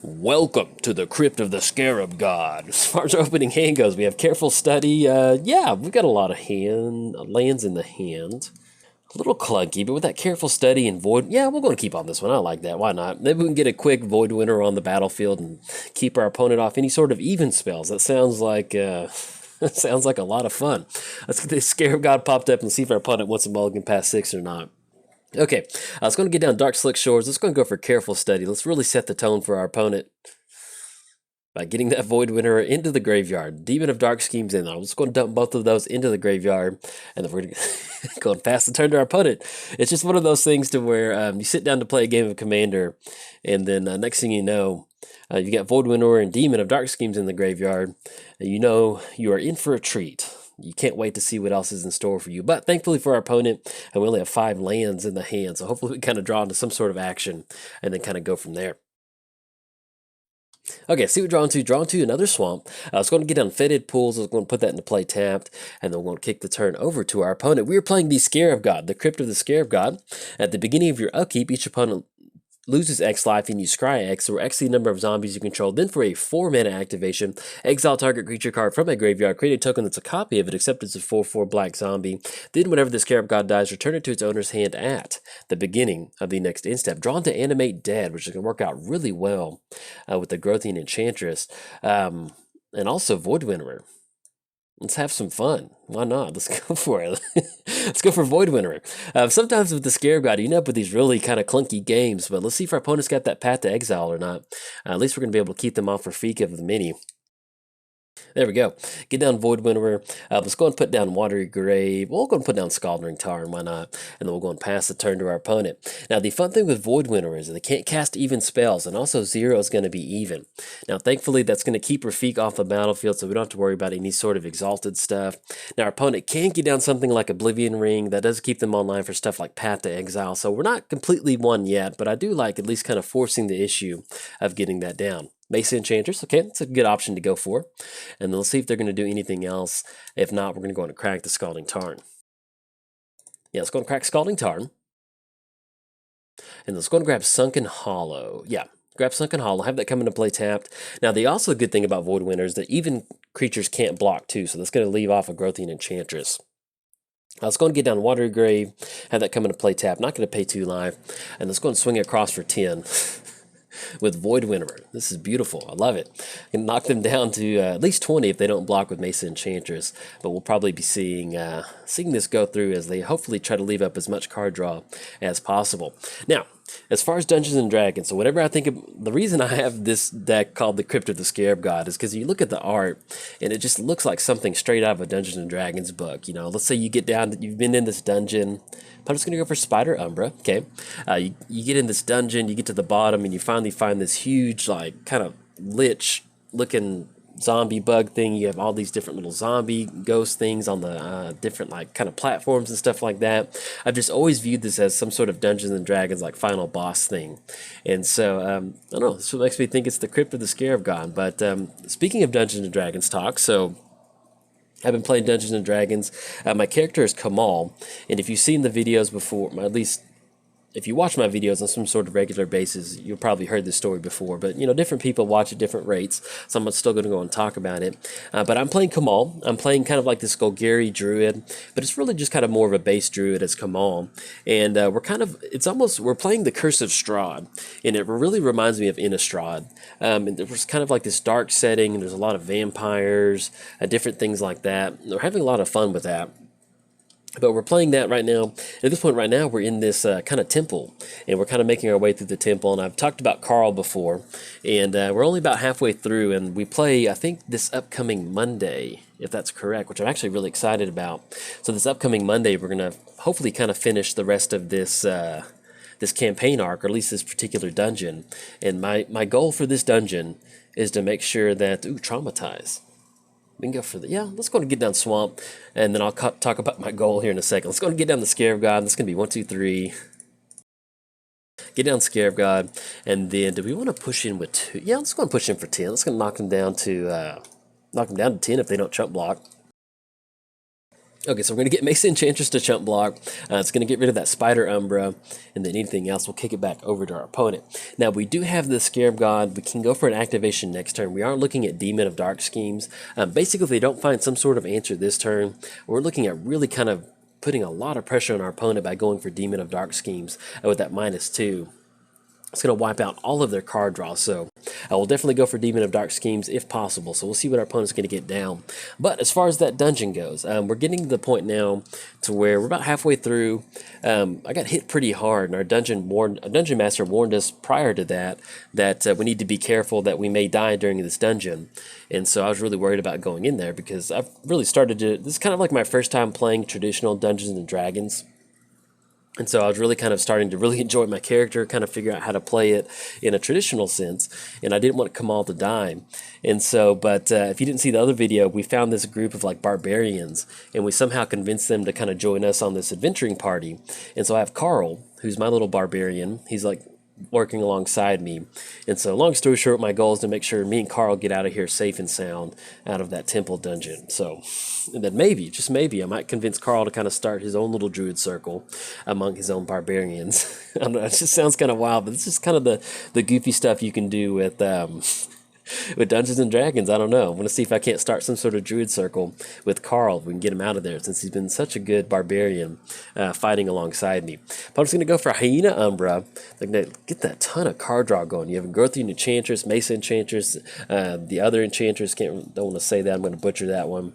Welcome to the Crypt of the Scarab God. As far as our opening hand goes, we have Careful Study. Yeah, we've got a lot of lands in the hand. A little clunky, but with that Careful Study and Void, yeah, we're going to keep on this one. I like that. Why not? Maybe we can get a quick Void Winter on the battlefield and keep our opponent off any sort of even spells. That sounds like that sounds like a lot of fun. Let's get this Scarab God popped up and see if our opponent wants a mulligan past 6 or not. Okay, let's go to get down Dark Slick Shores. Let's go and go for Careful Study. Let's really set the tone for our opponent by getting that Void Winter into the graveyard. Demon of Dark Schemes in. I'm just going to dump both of those into the graveyard, and then we're going to go and pass the turn to our opponent. It's just one of those things to where you sit down to play a game of Commander, and then next thing you know, you got Void Winter and Demon of Dark Schemes in the graveyard, and you know you are in for a treat. You can't wait to see what else is in store for you. But thankfully for our opponent, we only have 5 lands in the hand, so hopefully we kind of draw into some sort of action and then kind of go from there. Okay, see what we're drawing to another swamp. I was going to get on Fetid Pools. I was going to put that into play tapped, and then we're going to kick the turn over to our opponent. We are playing the Scarab God, the Crypt of the Scarab God. At the beginning of your upkeep, each opponent loses X life and you scry X, or X the number of zombies you control. Then for a 4-mana activation, exile target creature card from a graveyard, create a token that's a copy of it, except it's a 4/4 black zombie. Then whenever the Scarab God dies, return it to its owner's hand at the beginning of the next end step. Drawn to Animate Dead, which is going to work out really well with the Growthian Enchantress, and also Void Winter. Let's have some fun. Why not? Let's go for it. Let's go for Void Winter. Sometimes with the Scarab God, you end up with these really kind of clunky games, but let's see if our opponent's got that path to exile or not. At least we're going to be able to keep them off Rafiq of the mini. There we go. Get down Void Winter. Let's go and put down Watery Grave. We'll go and put down Scalding Tarn, why not? And then we'll go and pass the turn to our opponent. Now, the fun thing with Void Winter is that they can't cast even spells, and also 0 is going to be even. Now, thankfully, that's going to keep Rafiq off the battlefield, so we don't have to worry about any sort of exalted stuff. Now, our opponent can get down something like Oblivion Ring. That does keep them online for stuff like Path to Exile, so we're not completely won yet, but I do like at least kind of forcing the issue of getting that down. Mace Enchantress, okay, that's a good option to go for. And then let's see if they're going to do anything else. If not, we're going to go and crack the Scalding Tarn. Yeah, let's go and crack Scalding Tarn. And let's go and grab Sunken Hollow. Yeah, grab Sunken Hollow, have that come into play tapped. Now, the also good thing about Void Winter is that even creatures can't block too, so that's going to leave off a Growthian Enchantress. Let's go and get down Watery Grave, have that come into play tap, not going to pay 2 life. And let's go and swing it across for 10. With Void Winter. This is beautiful. I love it. Can knock them down to at least 20 if they don't block with Mesa Enchantress. But we'll probably be seeing this go through as they hopefully try to leave up as much card draw as possible. Now, as far as Dungeons and Dragons, so whenever I think of the reason I have this deck called the Crypt of the Scarab God is because you look at the art and it just looks like something straight out of a Dungeons and Dragons book. You know, let's say you get down, you've been in this dungeon. I'm just going to go for Spider Umbra. Okay, you get in this dungeon, you get to the bottom, and you finally find this huge, like, kind of lich-looking zombie bug thing. You have all these different little zombie ghost things on the different, like, kind of platforms and stuff like that. I've just always viewed this as some sort of Dungeons and Dragons, like, final boss thing. And so, I don't know, this is what makes me think it's the Crypt of the Scarab God. But speaking of Dungeons and Dragons talk, so I've been playing Dungeons and Dragons. My character is Kamal, and if you've seen the videos before, at least if you watch my videos on some sort of regular basis, you've probably heard this story before, but, you know, different people watch at different rates, so I'm still going to go and talk about it. But I'm playing Kamal. I'm playing kind of like this Golgari druid, but it's really just kind of more of a base druid as Kamal. And we're playing the Curse of Strahd, and it really reminds me of Innistrad. And it was kind of like this dark setting, and there's a lot of vampires, different things like that. We're having a lot of fun with that. But we're playing that right now. At this point right now, we're in this kind of temple, and we're kind of making our way through the temple. And I've talked about Carl before, and we're only about halfway through, and we play, I think, this upcoming Monday, if that's correct, which I'm actually really excited about. So this upcoming Monday, we're going to hopefully kind of finish the rest of this this campaign arc, or at least this particular dungeon. And my goal for this dungeon is to make sure that, traumatize. We can go for yeah, let's go and get down Swamp, and then I'll talk about my goal here in a second. Let's go and get down the Scarab God. That's going to be 1, 2, 3. Get down Scarab God, and then do we want to push in with 2? Yeah, let's go and push in for 10. Let's go and knock them down to 10 if they don't chump block. Okay, so we're going to get Mesa Enchantress to chump block. It's going to get rid of that Spider Umbra, and then anything else, we'll kick it back over to our opponent. Now, we do have the Scarab God. We can go for an activation next turn. We are looking at Demon of Dark Schemes. Basically, if they don't find some sort of answer this turn, we're looking at really kind of putting a lot of pressure on our opponent by going for Demon of Dark Schemes with that -2. It's going to wipe out all of their card draw, so I will definitely go for Demon of Dark Schemes if possible, so we'll see what our opponent's going to get down. But as far as that dungeon goes, we're getting to the point now to where we're about halfway through. I got hit pretty hard, and our dungeon master warned us prior to that we need to be careful that we may die during this dungeon. And so I was really worried about going in there because I've really started to... This is kind of like my first time playing traditional Dungeons and Dragons. And so I was really kind of starting to really enjoy my character, kind of figure out how to play it in a traditional sense, and I didn't want Kamal to die. And so, but if you didn't see the other video, we found this group of like barbarians, and we somehow convinced them to kind of join us on this adventuring party. And so I have Carl, who's my little barbarian. He's like working alongside me. And so long story short, my goal is to make sure me and Carl get out of here safe and sound out of that temple dungeon. So, and then maybe, just maybe, I might convince Carl to kind of start his own little druid circle among his own barbarians. I don't know, it just sounds kind of wild, but this is kind of the goofy stuff you can do with Dungeons and Dragons. I don't know. I want to see if I can't start some sort of druid circle with Carl. If we can get him out of there, since he's been such a good barbarian fighting alongside me. But I'm just going to go for Hyena Umbra. Like, get that ton of card draw going. You have a Growthian Enchantress, Mesa Enchantress, the other Enchantress. Don't want to say that. I'm going to butcher that one.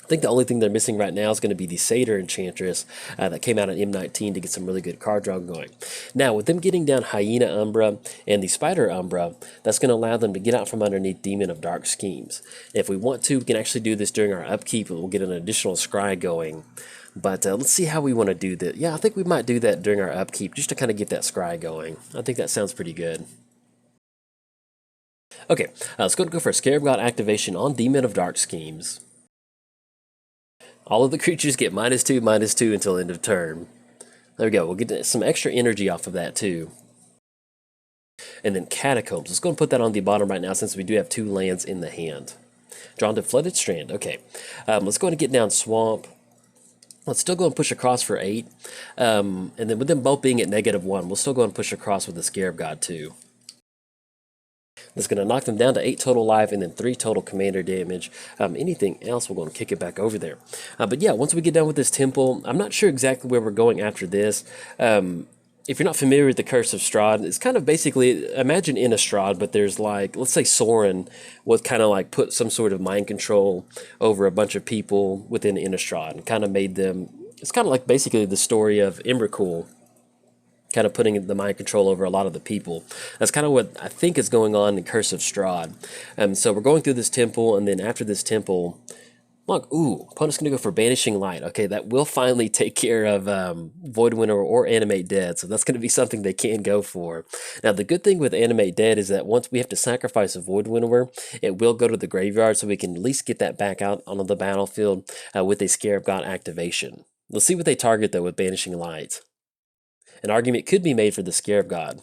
I think the only thing they're missing right now is going to be the Satyr Enchantress that came out in M19 to get some really good card draw going. Now, with them getting down Hyena Umbra and the Spider Umbra, that's going to allow them to get out from underneath Demon of Dark Schemes. If we want to, we can actually do this during our upkeep, and we'll get an additional scry going. But let's see how we want to do that. Yeah, I think we might do that during our upkeep, just to kind of get that scry going. I think that sounds pretty good. Okay, let's go for a Scarab God activation on Demon of Dark Schemes. All of the creatures get -2/-2 until end of turn. There we go. We'll get some extra energy off of that too. And then Catacombs. Let's go and put that on the bottom right now since we do have 2 lands in the hand. Drawn to Flooded Strand. Okay. Let's go and get down Swamp. Let's still go and push across for 8. And then with them both being at -1, we'll still go and push across with the Scarab God too. That's going to knock them down to 8 total life and then 3 total commander damage. Anything else, we're going to kick it back over there. But yeah, once we get done with this temple, I'm not sure exactly where we're going after this. If you're not familiar with the Curse of Strahd, it's kind of basically, imagine Innistrad, but there's like, let's say Sorin was kind of like put some sort of mind control over a bunch of people within Innistrad and kind of made them, it's kind of like basically the story of Emrakul, kind of putting the mind control over a lot of the people. That's kind of what I think is going on in Curse of Strahd. So we're going through this temple, and then after this temple, look, ooh, opponent's going to go for Banishing Light. Okay, that will finally take care of Void Winter or Animate Dead, so that's going to be something they can go for. Now, the good thing with Animate Dead is that once we have to sacrifice a Void Winter, it will go to the graveyard, so we can at least get that back out onto the battlefield with a Scarab God activation. Let's see what they target, though, with Banishing Light. An argument could be made for the Scarab God.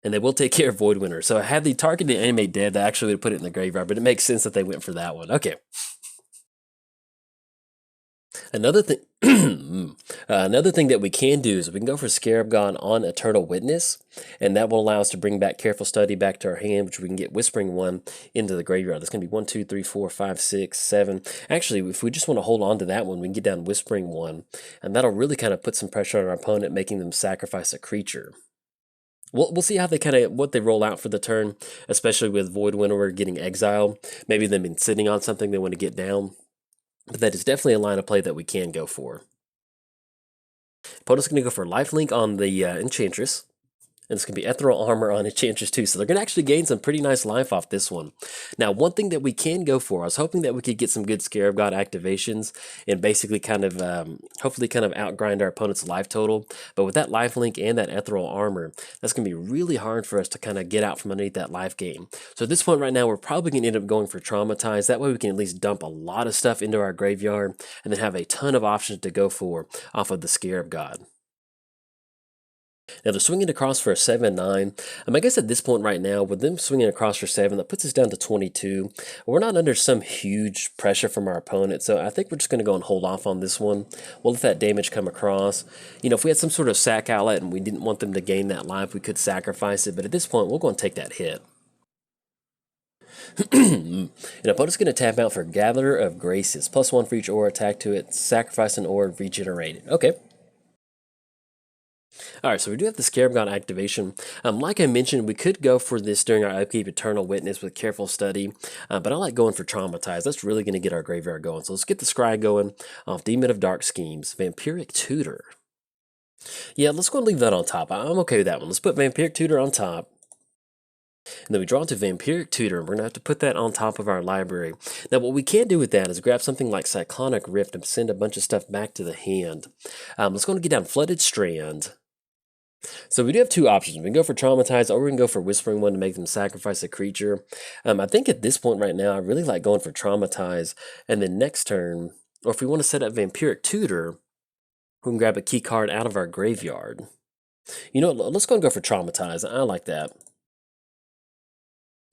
And they will take care of Void Winter. So had they targeted Animate Dead, they actually would put it in the graveyard, but it makes sense that they went for that one. Okay. Another thing, another thing that we can do is we can go for Scarab God on Eternal Witness, and that will allow us to bring back Careful Study back to our hand, which we can get Whispering One into the graveyard. That's going to be 1, 2, 3, 4, 5, 6, 7. Actually, if we just want to hold on to that one, we can get down Whispering One, and that'll really kind of put some pressure on our opponent, making them sacrifice a creature. We'll see how they what they roll out for the turn, especially with Void Winnower getting exiled. Maybe they've been sitting on something they want to get down. But that is definitely a line of play that we can go for. Opponent's going to go for Lifelink on the Enchantress. And it's going to be Ethereal Armor on Enchantress too. So they're going to actually gain some pretty nice life off this one. Now, one thing that we can go for, I was hoping that we could get some good Scarab God activations and basically kind of, hopefully kind of outgrind our opponent's life total. But with that Lifelink and that Ethereal Armor, that's going to be really hard for us to kind of get out from underneath that life gain. So at this point right now, we're probably going to end up going for Traumatize. That way we can at least dump a lot of stuff into our graveyard and then have a ton of options to go for off of the Scarab God. Now they're swinging across for a 7-9. I guess at this point right now, with them swinging across for 7, that puts us down to 22. We're not under some huge pressure from our opponent, so I think we're just going to go and hold off on this one. We'll let that damage come across. You know, if we had some sort of sack outlet and we didn't want them to gain that life, we could sacrifice it, but at this point, we'll go and take that hit. An opponent's going to tap out for Gatherer of Graces. +1 for each aura attack to it. Sacrifice an aura, regenerate it. Okay. Alright, so we do have the Scarab God activation. Like I mentioned, we could go for this during our upkeep Eternal Witness with careful study, but I like going for Traumatize. That's really going to get our graveyard going. So let's get the Scry going off Demon of Dark Schemes. Vampiric Tutor. Yeah, let's go and leave that on top. I'm okay with that one. Let's put Vampiric Tutor on top. And then we draw into Vampiric Tutor, and we're going to have to put that on top of our library. Now, what we can do with that is grab something like Cyclonic Rift and send a bunch of stuff back to the hand. Let's go and get down Flooded Strand. So we do have two options. We can go for Traumatize, or we can go for Whispering One to make them sacrifice a creature. I think at this point right now, I really like going for Traumatize, and then next turn, or if we want to set up Vampiric Tutor, we can grab a key card out of our graveyard. You know what, let's go and go for Traumatize. I like that.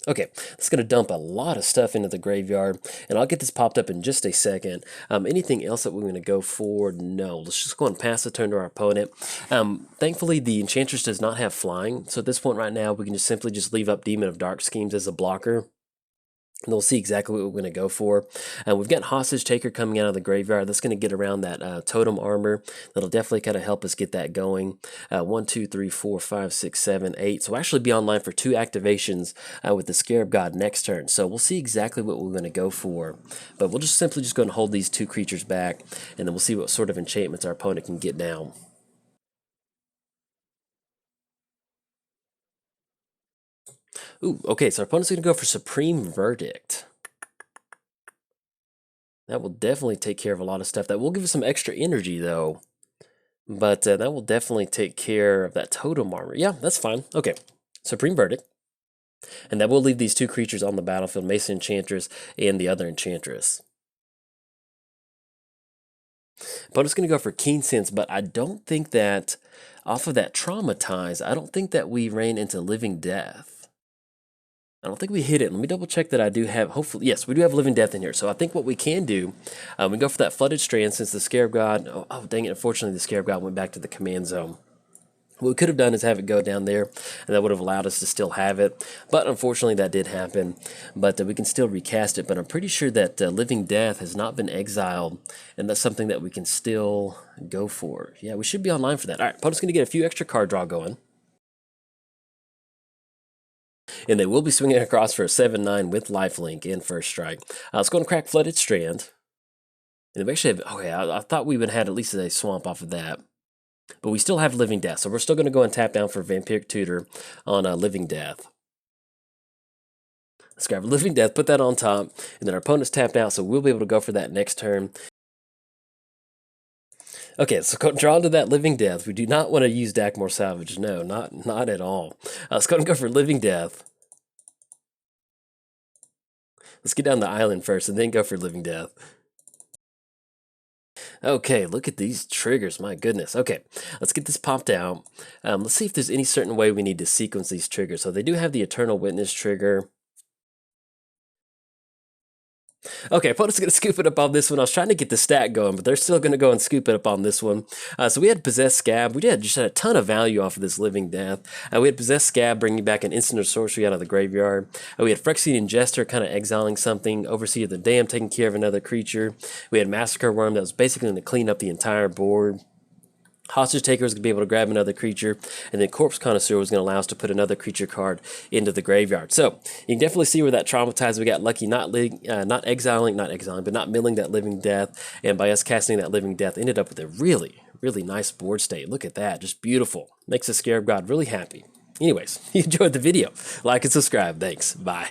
Okay, it's going to dump a lot of stuff into the graveyard, and I'll get this popped up in just a second. Anything else that we're going to go for? No. Let's just go and pass the turn to our opponent. Thankfully, the Enchantress does not have flying, so at this point right now, we can just simply leave up Demon of Dark Schemes as a blocker. And we'll see exactly what we're going to go for. We've got Hostage Taker coming out of the graveyard. That's going to get around that Totem Armor. That'll definitely kind of help us get that going. 1, 2, 3, 4, 5, 6, 7, 8. So we'll actually be online for 2 activations with the Scarab God next turn. So we'll see exactly what we're going to go for. But we'll simply go and hold these 2 creatures back, and then we'll see what sort of enchantments our opponent can get down. Ooh, okay, so our opponent's going to go for Supreme Verdict. That will definitely take care of a lot of stuff. That will give us some extra energy, though. But that will definitely take care of that Totem Armor. Yeah, that's fine. Okay, Supreme Verdict. And that will leave these 2 creatures on the battlefield, Mason Enchantress and the other Enchantress. Opponent's going to go for Keen Sense, but I don't think that, off of that Traumatize, I don't think that we ran into Living Death. I don't think we hit it. Let me double check that I do have, hopefully, yes, we do have Living Death in here. So I think what we can do, we go for that Flooded Strand since the Scarab God, oh dang it, unfortunately the Scarab God went back to the command zone. What we could have done is have it go down there, and that would have allowed us to still have it. But unfortunately that did happen, but we can still recast it. But I'm pretty sure that Living Death has not been exiled, and that's something that we can still go for. Yeah, we should be online for that. All right, opponent's going to get a few extra card draw going. And they will be swinging across for a 7-9 with lifelink in first strike. Let's go and crack Flooded Strand. And we actually have, okay, I thought we would have had at least a swamp off of that. But we still have Living Death, so we're still going to go and tap down for Vampiric Tutor on Living Death. Let's grab Living Death, put that on top, and then our opponent's tapped out, so we'll be able to go for that next turn. Okay, so go draw into that Living Death. We do not want to use Dakmor Salvage. No, not at all. Let's go and go for Living Death. Let's get down the island first and then go for Living Death. Okay, look at these triggers. My goodness. Okay, let's get this popped out. Let's see if there's any certain way we need to sequence these triggers. So they do have the Eternal Witness trigger. Okay, opponent's going to scoop it up on this one. I was trying to get the stack going, but they're still going to go and scoop it up on this one. So we had Possessed Scab. We just had a ton of value off of this Living Death. We had Possessed Scab bringing back an instant or sorcery out of the graveyard. We had Phyrexian Jester kind of exiling something. Overseer of the Dam taking care of another creature. We had Massacre Worm that was basically going to clean up the entire board. Hostage Taker was going to be able to grab another creature, and then Corpse Connoisseur was going to allow us to put another creature card into the graveyard. So you can definitely see where that Traumatize, we got lucky not exiling, but not milling that Living Death, and by us casting that Living Death, ended up with a really, really nice board state. Look at that, just beautiful. Makes the Scarab God really happy. Anyways, you enjoyed the video. Like and subscribe. Thanks. Bye.